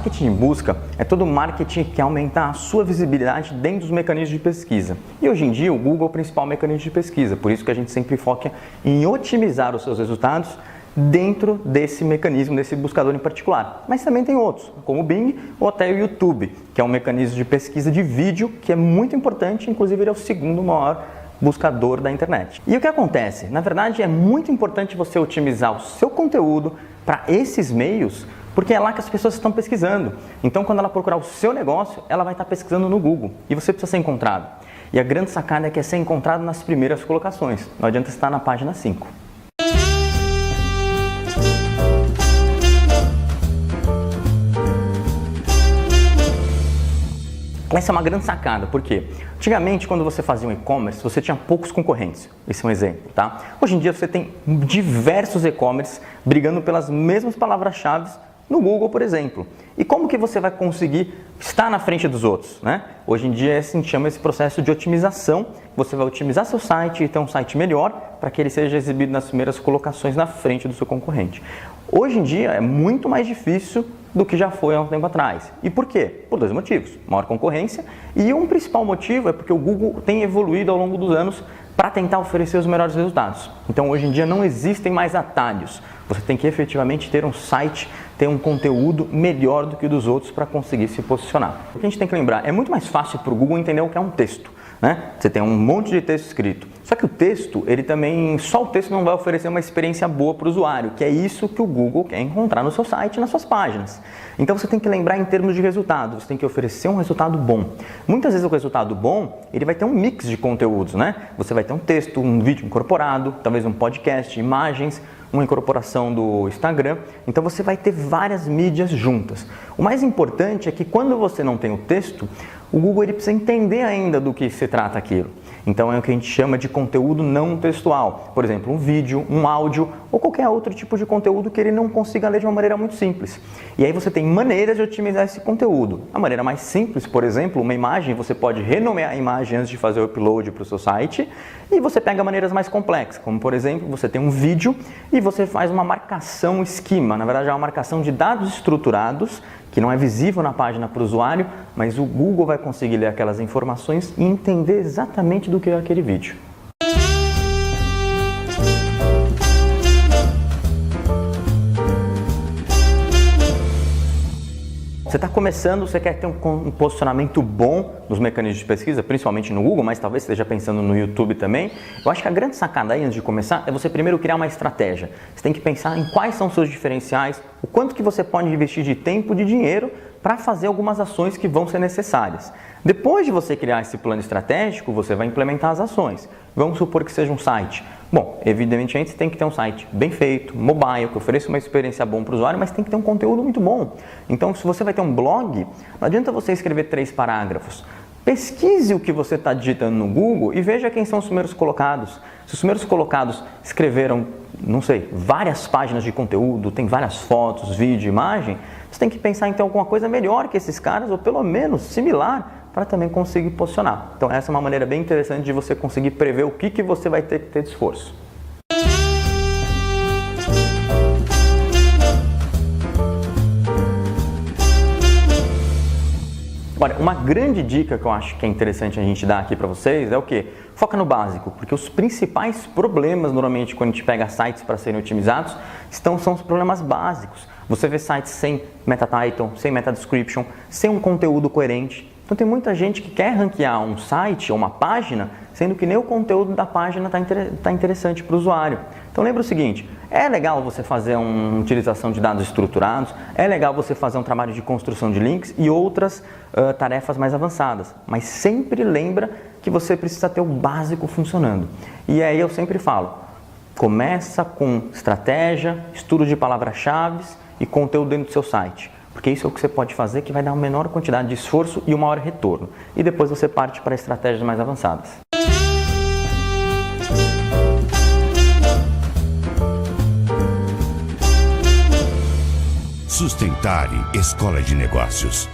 marketing de busca é todo marketing que quer aumentar a sua visibilidade dentro dos mecanismos de pesquisa. E hoje em dia o Google é o principal mecanismo de pesquisa, por isso que a gente sempre foca em otimizar os seus resultados dentro desse mecanismo, desse buscador em particular. Mas também tem outros, como o Bing ou até o YouTube, que é um mecanismo de pesquisa de vídeo que é muito importante, inclusive ele é o segundo maior buscador da internet. E o que acontece? Na verdade, é muito importante você otimizar o seu conteúdo para esses meios, porque é lá que as pessoas estão pesquisando. Então, quando ela procurar o seu negócio, ela vai estar pesquisando no Google e você precisa ser encontrado. E a grande sacada é que é ser encontrado nas primeiras colocações. Não adianta estar na página 5. Essa é uma grande sacada, porque antigamente quando você fazia um e-commerce, você tinha poucos concorrentes, esse é um exemplo, tá? Hoje em dia você tem diversos e-commerce brigando pelas mesmas palavras-chave no Google, por exemplo. E como que você vai conseguir estar na frente dos outros, né? Hoje em dia assim chama esse processo de otimização, você vai otimizar seu site e ter um site melhor para que ele seja exibido nas primeiras colocações na frente do seu concorrente. Hoje em dia é muito mais difícil do que já foi há um tempo atrás. E por quê? Por dois motivos. Maior concorrência e um principal motivo é porque o Google tem evoluído ao longo dos anos para tentar oferecer os melhores resultados. Então hoje em dia não existem mais atalhos. Você tem que efetivamente ter um site, ter um conteúdo melhor do que o dos outros para conseguir se posicionar. O que a gente tem que lembrar, é muito mais fácil para o Google entender o que é um texto, né? Você tem um monte de texto escrito. Só que o texto, só o texto não vai oferecer uma experiência boa para o usuário, que é isso que o Google quer encontrar no seu site e nas suas páginas. Então você tem que lembrar em termos de resultado, você tem que oferecer um resultado bom. Muitas vezes o resultado bom, ele vai ter um mix de conteúdos, né? Você vai ter um texto, um vídeo incorporado, talvez um podcast, imagens, uma incorporação do Instagram, então você vai ter várias mídias juntas. O mais importante é que quando você não tem o texto, o Google ele precisa entender ainda do que se trata aquilo. Então é o que a gente chama de conteúdo não textual. Por exemplo, um vídeo, um áudio ou qualquer outro tipo de conteúdo que ele não consiga ler de uma maneira muito simples. E aí você tem maneiras de otimizar esse conteúdo. A maneira mais simples, por exemplo, uma imagem, você pode renomear a imagem antes de fazer o upload para o seu site e você pega maneiras mais complexas, como por exemplo, você tem um vídeo e você faz uma marcação esquema, na verdade é uma marcação de dados estruturados que não é visível na página para o usuário, mas o Google vai conseguir ler aquelas informações e entender exatamente do que é aquele vídeo. Você está começando, você quer ter um posicionamento bom nos mecanismos de pesquisa, principalmente no Google, mas talvez esteja pensando no YouTube também. Eu acho que a grande sacada aí, antes de começar, é você primeiro criar uma estratégia. Você tem que pensar em quais são os seus diferenciais, o quanto que você pode investir de tempo e de dinheiro para fazer algumas ações que vão ser necessárias. Depois de você criar esse plano estratégico, você vai implementar as ações. Vamos supor que seja um site. Bom, evidentemente você tem que ter um site bem feito, mobile, que ofereça uma experiência boa para o usuário, mas tem que ter um conteúdo muito bom. Então, se você vai ter um blog, não adianta você escrever 3 parágrafos. Pesquise o que você está digitando no Google e veja quem são os primeiros colocados. Se os primeiros colocados escreveram, não sei, várias páginas de conteúdo, tem várias fotos, vídeo, imagem, você tem que pensar em ter alguma coisa melhor que esses caras, ou pelo menos similar, para também conseguir posicionar. Então essa é uma maneira bem interessante de você conseguir prever o que você vai ter que ter de esforço. Agora, uma grande dica que eu acho que é interessante a gente dar aqui para vocês é o quê? Foca no básico, porque os principais problemas, normalmente, quando a gente pega sites para serem otimizados, são os problemas básicos. Você vê sites sem meta title, sem meta description, sem um conteúdo coerente. Então tem muita gente que quer ranquear um site ou uma página, sendo que nem o conteúdo da página está interessante para o usuário. Então lembra o seguinte, é legal você fazer uma utilização de dados estruturados, é legal você fazer um trabalho de construção de links e outras tarefas mais avançadas, mas sempre lembra que você precisa ter o básico funcionando. E aí eu sempre falo, começa com estratégia, estudo de palavras-chave e conteúdo dentro do seu site. Porque isso é o que você pode fazer que vai dar uma menor quantidade de esforço e um maior retorno. E depois você parte para estratégias mais avançadas. Sustentare Escola de Negócios.